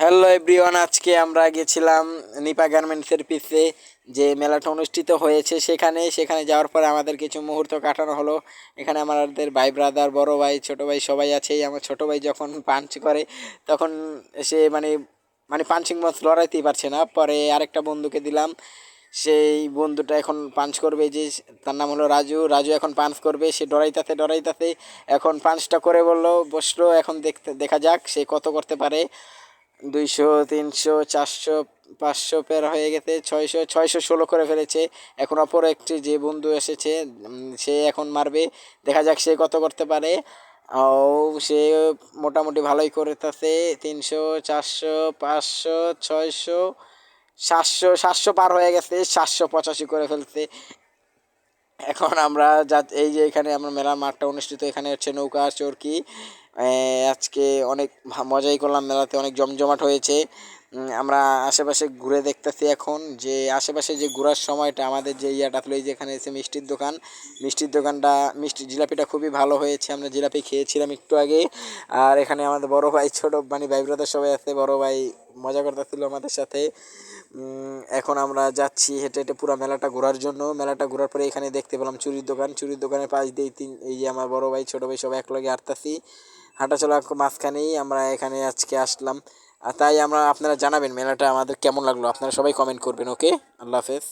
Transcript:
Hello everyone, আজকে আমরা গেছিলাম নিপা গার্মেন্টসের পিছে যে মেলাটা অনুষ্ঠিত হয়েছে সেখানে যাওয়ার পরে আমাদের কিছু মুহূর্ত কাটানো হলো। এখানে আমাদের ভাই ব্রাদার, বড় ভাই, ছোট ভাই সবাই আছেই। আমার ছোট ভাই যখন পাঞ্চ করে তখন সে মানে পাঞ্চিং মাছ লড়াইতেই পারছে না, পরে আরেকটা বন্ধুকে দিলাম। সেই বন্ধুটা এখন পাঞ্চ করবে, যে তার নাম হলো রাজু। রাজু এখন পাঞ্চ করবে, সে ডরাইতাতে এখন পাঞ্চটা করে বসলো। এখন দেখা যাক সে কত করতে পারে। 200, 300, 400, 500 পের হয়ে গেছে। 616 করে ফেলেছে। এখন অপর একটি যে বন্ধু এসেছে, সে এখন মারবে। দেখা যাক সে কত করতে পারে। ও, সে মোটামুটি ভালোই করতেছে। 300, 400, 500, 600, 700 পার হয়ে গেছে। 785 করে ফেলছে। এখন আমরা এই যে এখানে আমরা মেলার মাঠটা অনুষ্ঠিত, এখানে হচ্ছে নৌকা চরকি। আজকে অনেক মজাই করলাম, মেলাতে অনেক জমজমাট হয়েছে। আমরা আশেপাশে ঘুরে দেখতেছি এখন, যে আশেপাশে যে ঘোরার সময়টা আমাদের যে ইয়াটা ছিল, এই যে এখানে এসে মিষ্টির দোকানটা, জিলাপিটা খুবই ভালো হয়েছে। আমরা জিলাপি খেয়েছিলাম একটু আগে। আর এখানে আমাদের বড় ভাই, ছোট ভাই ব্রাদার সবাই আছে। বড় ভাই মজা করতেছিল আমাদের সাথে। এখন আমরা যাচ্ছি হেঁটে হেঁটে পুরো মেলাটা ঘোরার জন্য। মেলাটা ঘোরার পরে এখানে দেখতে পেলাম চুরির দোকানের পাশ দিয়ে এই যে আমার বড় ভাই, ছোট ভাই সবাই একলগে হাঁটতাছি। হাঁটাচলা মাঝখানেই আমরা এখানে আজকে আসলাম। আর তাই আপনারা জানাবেন মেলাটা আমাদের কেমন লাগলো, আপনারা সবাই কমেন্ট করবেন। ওকে, আল্লাহ হাফেজ।